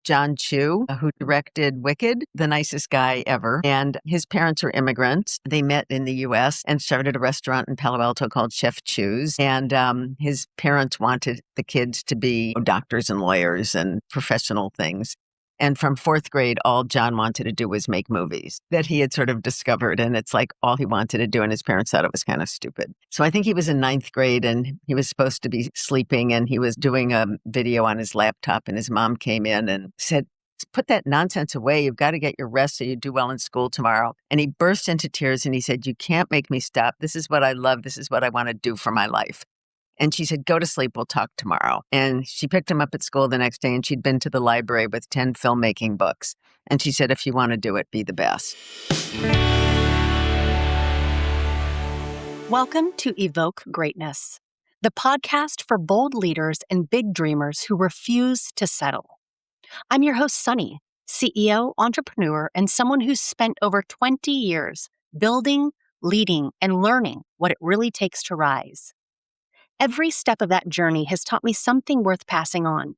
John Chu, who directed Wicked, the nicest guy ever. And his parents were immigrants. They met in the U.S. and started a restaurant in Palo Alto called Chef Chu's. And his parents wanted the kids to be doctors and lawyers and professional things. And from fourth grade, all John wanted to do was make movies that he had sort of discovered. And it's like all he wanted to do. And his parents thought it was kind of stupid. So I think he was in ninth grade and he was supposed to be sleeping and he was doing a video on his laptop. And his mom came in and said, "Put that nonsense away. You've got to get your rest so you do well in school tomorrow." And he burst into tears and he said, "You can't make me stop. This is what I love. This is what I want to do for my life." And she said, "Go to sleep. We'll talk tomorrow." And she picked him up at school the next day and she'd been to the library with 10 filmmaking books. And she said, "If you want to do it, be the best." Welcome to Evoke Greatness, the podcast for bold leaders and big dreamers who refuse to settle. I'm your host, Sunny, CEO, entrepreneur, and someone who's spent over 20 years building, leading, and learning what it really takes to rise. Every step of that journey has taught me something worth passing on.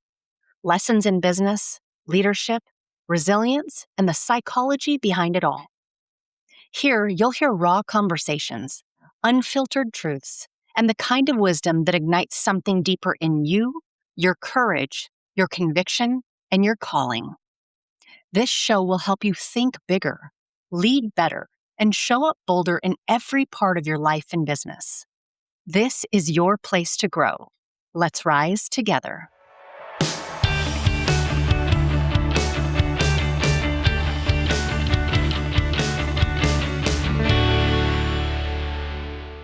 Lessons in business, leadership, resilience, and the psychology behind it all. Here, you'll hear raw conversations, unfiltered truths, and the kind of wisdom that ignites something deeper in you, your courage, your conviction, and your calling. This show will help you think bigger, lead better, and show up bolder in every part of your life and business. This is your place to grow. Let's rise together.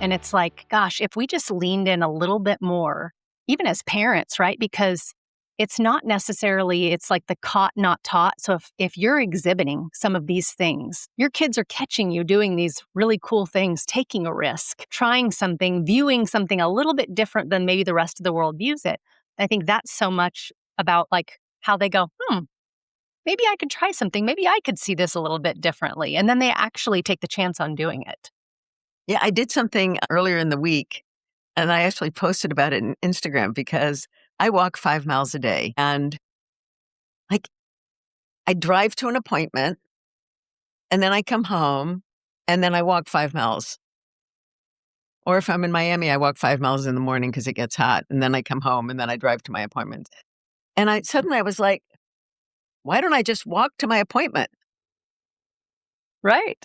And it's like, gosh, if we just leaned in a little bit more, even as parents, right? Because it's not necessarily, it's like the caught, not taught. So if you're exhibiting some of these things, your kids are catching you doing these really cool things, taking a risk, trying something, viewing something a little bit different than maybe the rest of the world views it. I think that's so much about like how they go, maybe I could try something. Maybe I could see this a little bit differently. And then they actually take the chance on doing it. Yeah, I did something earlier in the week and I actually posted about it on Instagram because I walk 5 miles a day and like I drive to an appointment and then I come home and then I walk 5 miles. Or if I'm in Miami, I walk 5 miles in the morning because it gets hot and then I come home and then I drive to my appointment. And I was like, why don't I just walk to my appointment? Right.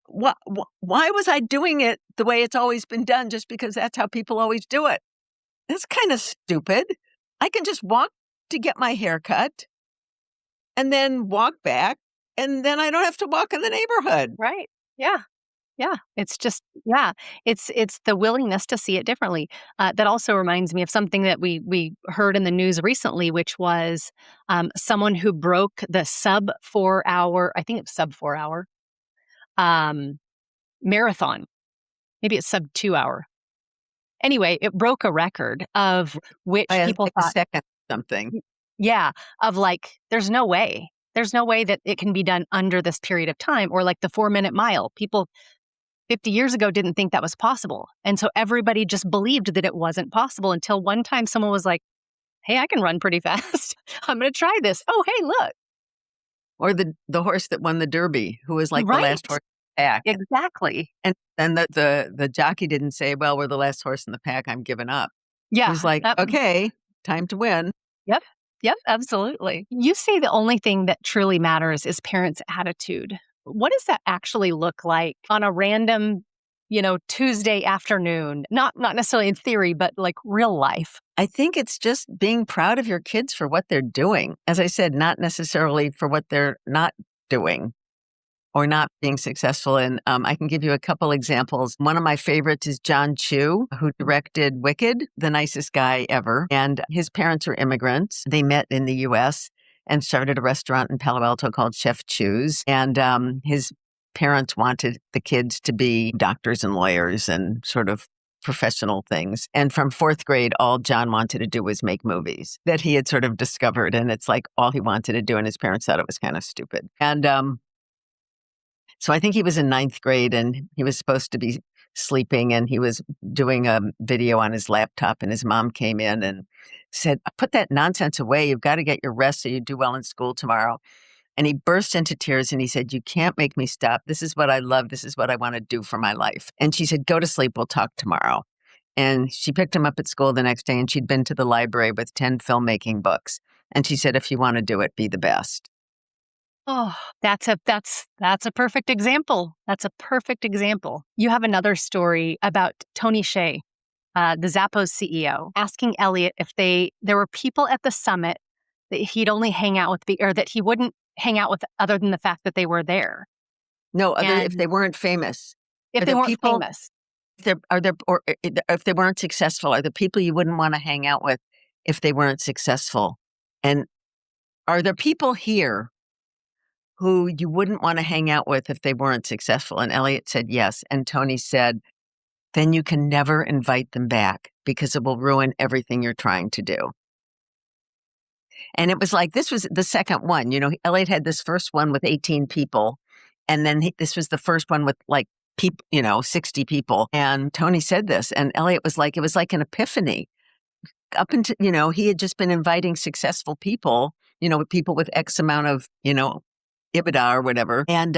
Why was I doing it the way it's always been done just because that's how people always do it? That's kind of stupid. I can just walk to get my hair cut and then walk back and then I don't have to walk in the neighborhood. Right. Yeah. Yeah. It's just, it's the willingness to see it differently. That also reminds me of something that we heard in the news recently, which was someone who broke the sub 4 hour, I think it's sub 4 hour marathon. Maybe it's sub 2 hour. Anyway, it broke a record of which people thought, a second something. Yeah, of like, there's no way that it can be done under this period of time, or like the 4-minute mile. People 50 years ago didn't think that was possible. And so everybody just believed that it wasn't possible until one time someone was like, hey, I can run pretty fast. I'm going to try this. Oh, hey, look. Or the horse that won the Derby, who was like Right. the last horse in the pack. Exactly. And then the jockey didn't say, well, we're the last horse in the pack. I'm giving up. Yeah. He was like, okay, time to win. Yep, absolutely. You say the only thing that truly matters is parents' attitude. What does that actually look like on a random, Tuesday afternoon? Not necessarily in theory, but like real life. I think it's just being proud of your kids for what they're doing. As I said, not necessarily for what they're not doing or not being successful in. I can give you a couple examples. One of my favorites is John Chu, who directed Wicked, the nicest guy ever. And his parents were immigrants. They met in the U.S. and started a restaurant in Palo Alto called Chef Chu's. And his parents wanted the kids to be doctors and lawyers and sort of professional things. And from fourth grade, all John wanted to do was make movies that he had sort of discovered. And it's like all he wanted to do. And his parents thought it was kind of stupid. And so I think he was in ninth grade and he was supposed to be sleeping, and he was doing a video on his laptop, and his mom came in and said, "Put that nonsense away. You've got to get your rest so you do well in school tomorrow." And he burst into tears and he said, "You can't make me stop. This is what I love. This is what I want to do for my life." And she said, "Go to sleep. We'll talk tomorrow." And she picked him up at school the next day, and she'd been to the library with 10 filmmaking books. And she said, "If you want to do it, be the best." Oh, that's a perfect example. That's a perfect example. You have another story about Tony Hsieh, the Zappos CEO, asking Elliot if there were people at the summit that he'd only hang out with, or that he wouldn't hang out with other than the fact that they were there. No, if they weren't famous. If they weren't famous. If they weren't successful, are there people you wouldn't want to hang out with if they weren't successful? And are there people here who you wouldn't want to hang out with if they weren't successful? And Elliot said yes. And Tony said, then you can never invite them back because it will ruin everything you're trying to do. And it was like, this was the second one. Elliot had this first one with 18 people. And then this was the first one with 60 people. And Tony said this, and Elliot was like, it was like an epiphany. Up until, he had just been inviting successful people, people with X amount of, EBITDA or whatever. And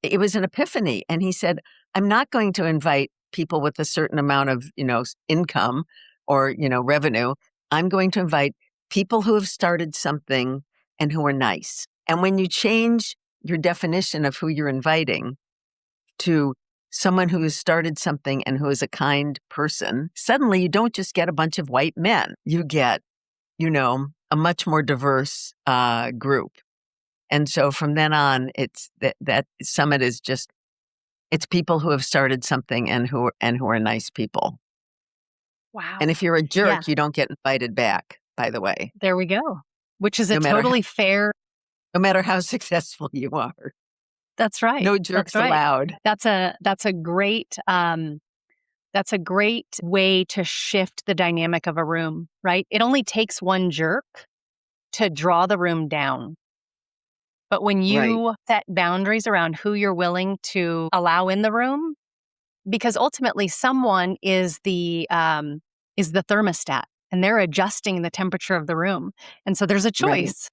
it was an epiphany. And he said, I'm not going to invite people with a certain amount of, income or, revenue. I'm going to invite people who have started something and who are nice. And when you change your definition of who you're inviting to someone who has started something and who is a kind person, suddenly you don't just get a bunch of white men. You get, a much more diverse group. And so from then on, it's that summit is just, it's people who have started something and who are nice people. Wow. And if you're a jerk, you don't get invited back, by the way. There we go. Which is totally fair. No matter how successful you are. That's right. No jerks allowed. That's a great way to shift the dynamic of a room, right? It only takes one jerk to draw the room down. But when you set boundaries around who you're willing to allow in the room, because ultimately someone is the thermostat and they're adjusting the temperature of the room. And so there's a choice.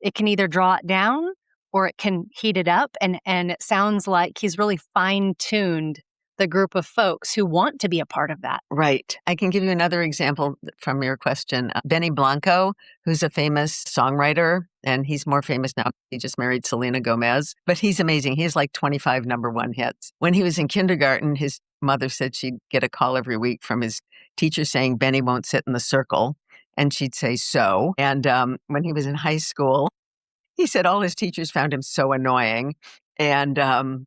Right. It can either draw it down or it can heat it up. And it sounds like he's really fine-tuned the group of folks who want to be a part of that. Right. I can give you another example from your question. Benny Blanco, who's a famous songwriter, and he's more famous now. He just married Selena Gomez, but he's amazing. He has like 25 number one hits. When he was in kindergarten, his mother said she'd get a call every week from his teacher saying, Benny won't sit in the circle. And she'd say, so. And when he was in high school, he said all his teachers found him so annoying. And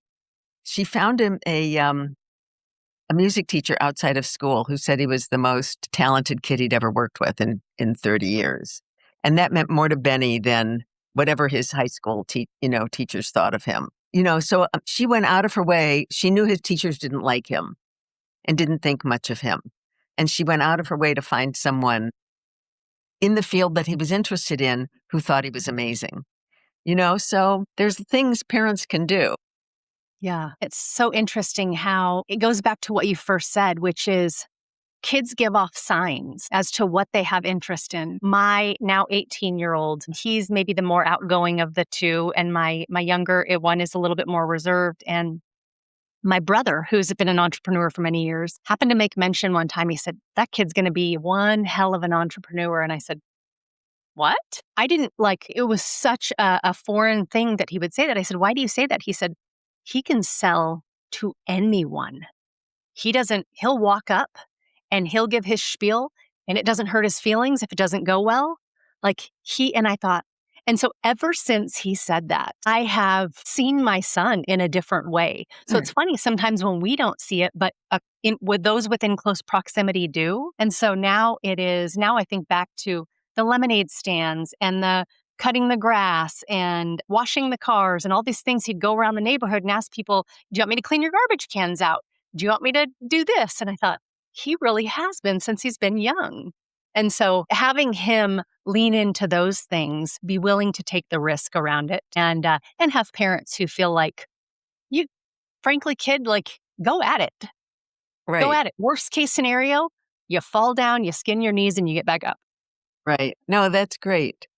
she found him a music teacher outside of school who said he was the most talented kid he'd ever worked with in 30 years. And that meant more to Benny than whatever his high school teachers thought of him. So she went out of her way. She knew his teachers didn't like him and didn't think much of him. And she went out of her way to find someone in the field that he was interested in who thought he was amazing. So there's things parents can do. Yeah, it's so interesting how it goes back to what you first said, which is kids give off signs as to what they have interest in. My now 18-year-old, he's maybe the more outgoing of the two, and my younger one is a little bit more reserved. And my brother, who's been an entrepreneur for many years, happened to make mention one time. He said, that kid's going to be one hell of an entrepreneur. And I said, what? I didn't it was such a foreign thing that he would say that. I said, why do you say that? He said, he can sell to anyone. He'll walk up and he'll give his spiel and it doesn't hurt his feelings if it doesn't go well. And I thought, and so ever since he said that, I have seen my son in a different way. So It's funny sometimes when we don't see it, but with those within close proximity do. And so now I think back to the lemonade stands and the cutting the grass and washing the cars and all these things. He'd go around the neighborhood and ask people, do you want me to clean your garbage cans out? Do you want me to do this? And I thought, he really has been since he's been young. And so having him lean into those things, be willing to take the risk around it and have parents who feel like, frankly, kid, go at it. Go Right. at it. Worst case scenario, you fall down, you skin your knees, and you get back up. Right. No, that's great.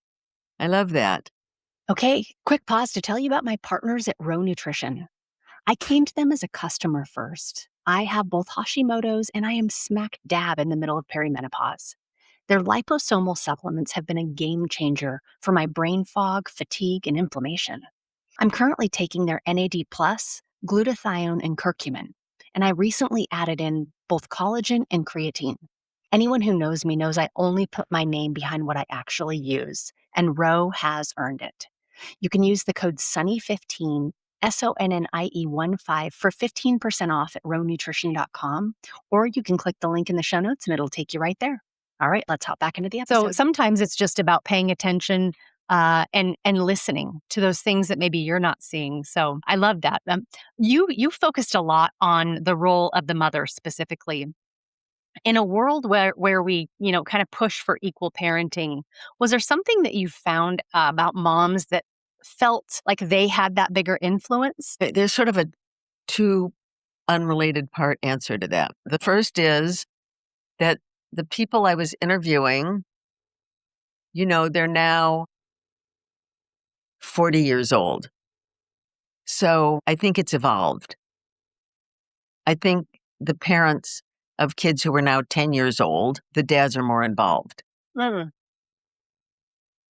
I love that. Okay, quick pause to tell you about my partners at Row Nutrition. I came to them as a customer first. I have both Hashimoto's and I am smack dab in the middle of perimenopause. Their liposomal supplements have been a game changer for my brain fog, fatigue, and inflammation. I'm currently taking their NAD+, glutathione, and curcumin, and I recently added in both collagen and creatine. Anyone who knows me knows I only put my name behind what I actually use, and Row has earned it. You can use the code SONNIE15, SONNIE15 for 15% off at rownutrition.com, or you can click the link in the show notes and it'll take you right there. All right, let's hop back into the episode. So sometimes it's just about paying attention and listening to those things that maybe you're not seeing. So I love that. You focused a lot on the role of the mother specifically. In a world where we, kind of push for equal parenting, was there something that you found about moms that felt like they had that bigger influence? There's sort of a two unrelated part answer to that. The first is that the people I was interviewing, they're now 40 years old. So I think it's evolved. I think the parents of kids who are now 10 years old, the dads are more involved. Mm.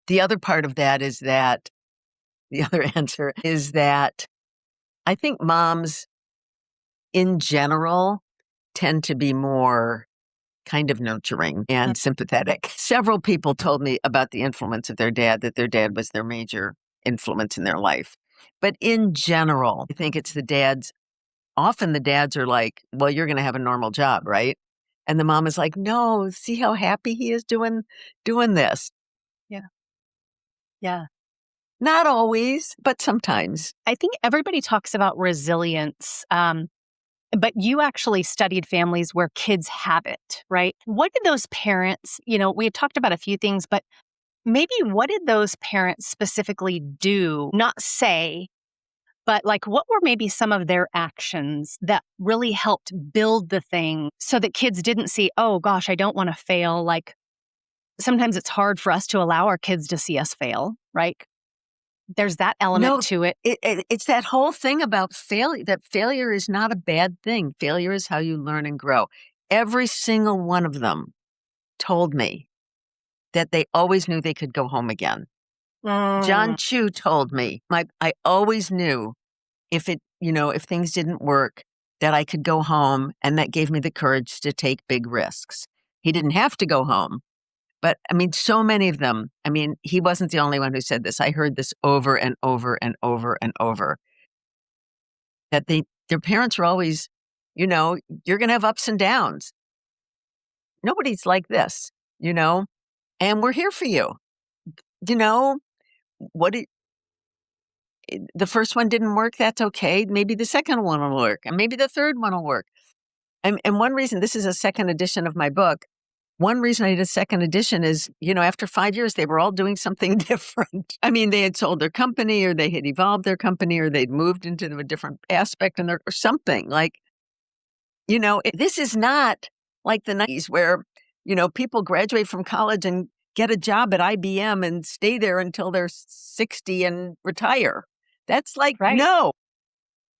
The other part of that is that, the other answer is that I think moms in general tend to be more kind of nurturing and sympathetic. Several people told me about the influence of their dad, that their dad was their major influence in their life. But in general, I think it's the dads. Often the dads are like, well, you're going to have a normal job, right? And the mom is like, no, see how happy he is doing this. Yeah. Yeah. Not always, but sometimes. I think everybody talks about resilience, but you actually studied families where kids have it, right? What did those parents, we had talked about a few things, but maybe what did those parents specifically do, not say, but like what were maybe some of their actions that really helped build the thing so that kids didn't see, oh gosh, I don't want to fail. Like sometimes it's hard for us to allow our kids to see us fail, right? There's that element to it. It's that whole thing about failure, that failure is not a bad thing. Failure is how you learn and grow. Every single one of them told me that they always knew they could go home again. John Chu told me, I always knew if things didn't work, that I could go home, and that gave me the courage to take big risks. He didn't have to go home. But I mean, so many of them, he wasn't the only one who said this. I heard this over and over and over and over, that their parents were always, you're going to have ups and downs. Nobody's like this, and we're here for you. What the first one didn't work, that's okay. Maybe the second one will work, and maybe the third one will work. And one reason, this is a second edition of my book, one reason I did a second edition is, after 5 years, they were all doing something different. They had sold their company, or they had evolved their company, or they'd moved into a different aspect or something. Like, this is not like the 90s where, people graduate from college and get a job at IBM and stay there until they're 60 and retire. That's like, right. No,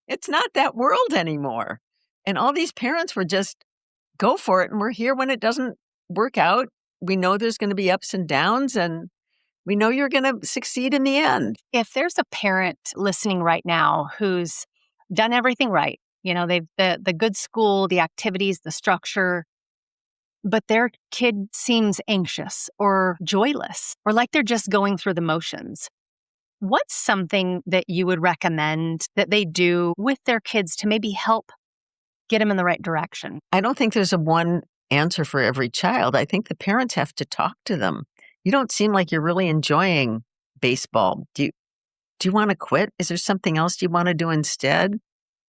it's not that world anymore. And all these parents were just, go for it. And we're here when it doesn't work out. We know there's going to be ups and downs, and we know you're going to succeed in the end. If there's a parent listening right now who's done everything right, they've the good school, the activities, the structure, but their kid seems anxious or joyless or like they're just going through the motions, what's something that you would recommend that they do with their kids to maybe help get them in the right direction? I don't think there's a one answer for every child. I think the parents have to talk to them. You don't seem like you're really enjoying baseball. Do you want to quit? Is there something else you want to do instead?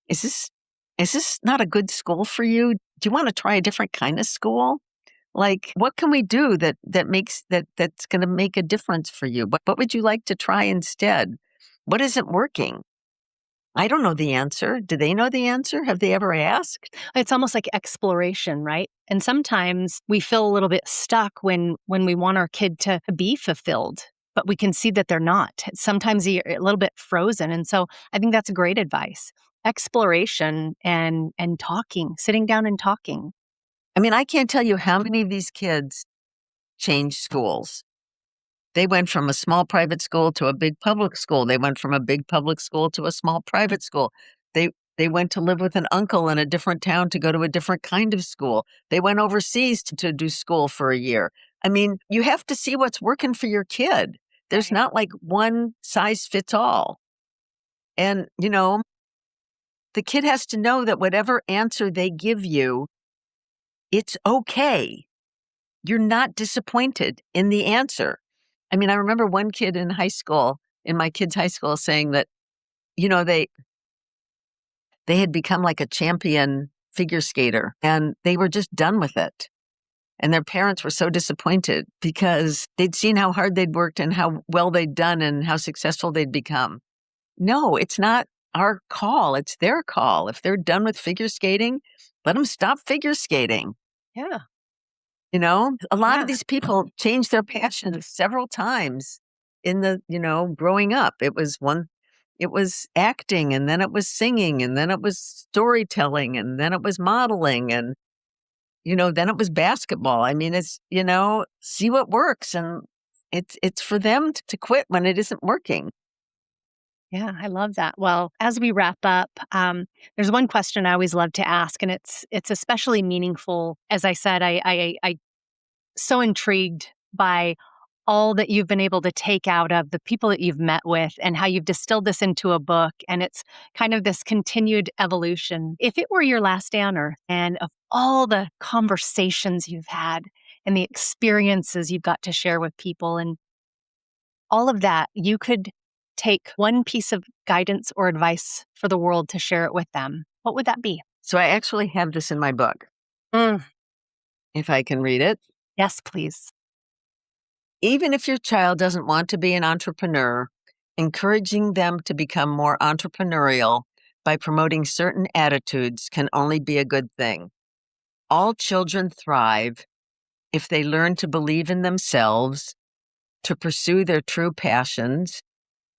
Is this not a good school for you? Do you want to try a different kind of school? Like, what can we do that's going to make a difference for you? What would you like to try instead? What isn't working? I don't know the answer. Do they know the answer? Have they ever asked? It's almost like exploration, right? And sometimes we feel a little bit stuck when we want our kid to be fulfilled, but we can see that they're not. Sometimes you're a little bit frozen. And so I think that's great advice. Exploration and talking, sitting down and talking. I mean, I can't tell you how many of these kids changed schools. They went from a small private school to a big public school. They went from a big public school to a small private school. They went to live with an uncle in a different town to go to a different kind of school. They went overseas to do school for a year. I mean, you have to see what's working for your kid. There's not like one size fits all. And, the kid has to know that whatever answer they give you, it's okay. You're not disappointed in the answer. I mean, I remember one kid in my kids' high school saying that, they had become like a champion figure skater and they were just done with it. And their parents were so disappointed because they'd seen how hard they'd worked and how well they'd done and how successful they'd become. No, it's not our call. It's their call. If they're done with figure skating, let them stop figure skating. Yeah. A lot of these people changed their passions several times in growing up. It was acting, and then it was singing, and then it was storytelling, and then it was modeling, and, then it was basketball. I mean, it's, see what works. And it's for them to quit when it isn't working. Yeah, I love that. Well, as we wrap up, there's one question I always love to ask, and it's especially meaningful. As I said, I so intrigued by all that you've been able to take out of the people that you've met with and how you've distilled this into a book. And it's kind of this continued evolution. If it were your last day on earth and of all the conversations you've had and the experiences you've got to share with people and all of that, you could take one piece of guidance or advice for the world to share it with them, what would that be? So I actually have this in my book, if I can read it. Yes, please. Even if your child doesn't want to be an entrepreneur, encouraging them to become more entrepreneurial by promoting certain attitudes can only be a good thing. All children thrive if they learn to believe in themselves, to pursue their true passions,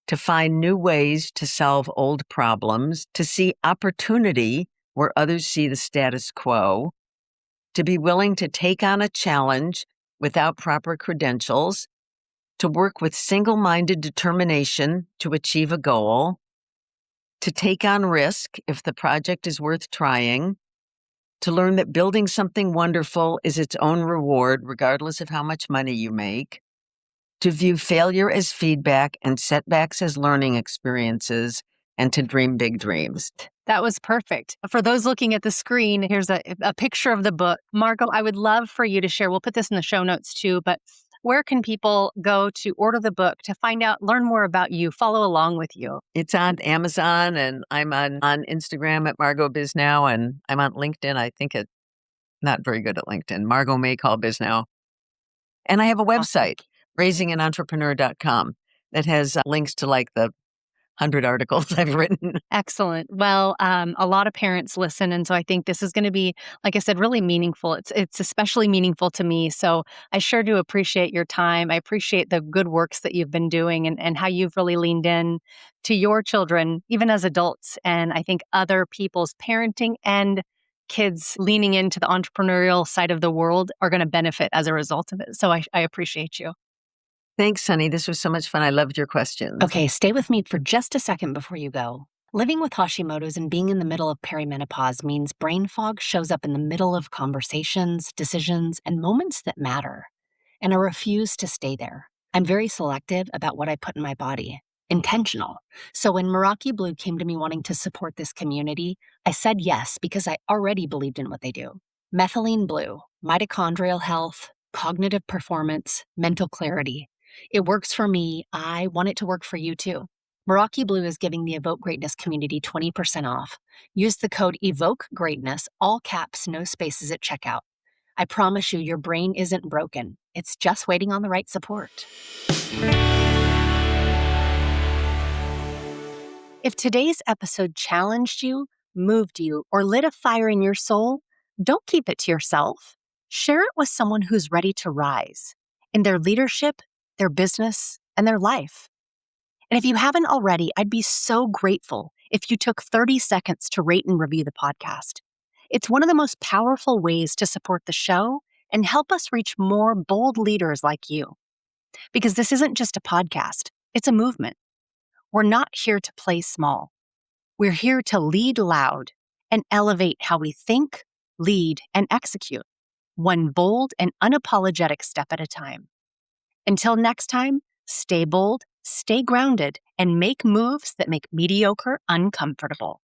to find new ways to solve old problems, to see opportunity where others see the status quo, to be willing to take on a challenge without proper credentials, to work with single-minded determination to achieve a goal, to take on risk if the project is worth trying, to learn that building something wonderful is its own reward regardless of how much money you make, to view failure as feedback and setbacks as learning experiences, and to dream big dreams. That was perfect. For those looking at the screen, here's a picture of the book. Margot, I would love for you to share, we'll put this in the show notes too, but where can people go to order the book, to find out, learn more about you, follow along with you? It's on Amazon, and I'm on Instagram at Margot Bisnow, and I'm on LinkedIn. I think it's not very good at LinkedIn, Margot Machol Bisnow. And I have a website, raisinganentrepreneur.com, that has links to like the 100 articles I've written. Excellent. Well, a lot of parents listen. And so I think this is going to be, like I said, really meaningful. It's especially meaningful to me. So I sure do appreciate your time. I appreciate the good works that you've been doing and how you've really leaned in to your children, even as adults. And I think other people's parenting and kids leaning into the entrepreneurial side of the world are going to benefit as a result of it. So I appreciate you. Thanks, Sunny. This was so much fun. I loved your questions. Okay, stay with me for just a second before you go. Living with Hashimoto's and being in the middle of perimenopause means brain fog shows up in the middle of conversations, decisions, and moments that matter. And I refuse to stay there. I'm very selective about what I put in my body. Intentional. So when Meraki Blue came to me wanting to support this community, I said yes because I already believed in what they do. Methylene Blue, mitochondrial health, cognitive performance, mental clarity. It works for me. I want it to work for you too. Meraki Blue is giving the Evoke Greatness community 20% off. Use the code EVOKEGREATNESS, all caps, no spaces at checkout. I promise you, your brain isn't broken. It's just waiting on the right support. If today's episode challenged you, moved you, or lit a fire in your soul, don't keep it to yourself. Share it with someone who's ready to rise in their leadership, their business, and their life. And if you haven't already, I'd be so grateful if you took 30 seconds to rate and review the podcast. It's one of the most powerful ways to support the show and help us reach more bold leaders like you. Because this isn't just a podcast, it's a movement. We're not here to play small. We're here to lead loud and elevate how we think, lead, and execute, one bold and unapologetic step at a time. Until next time, stay bold, stay grounded, and make moves that make mediocre uncomfortable.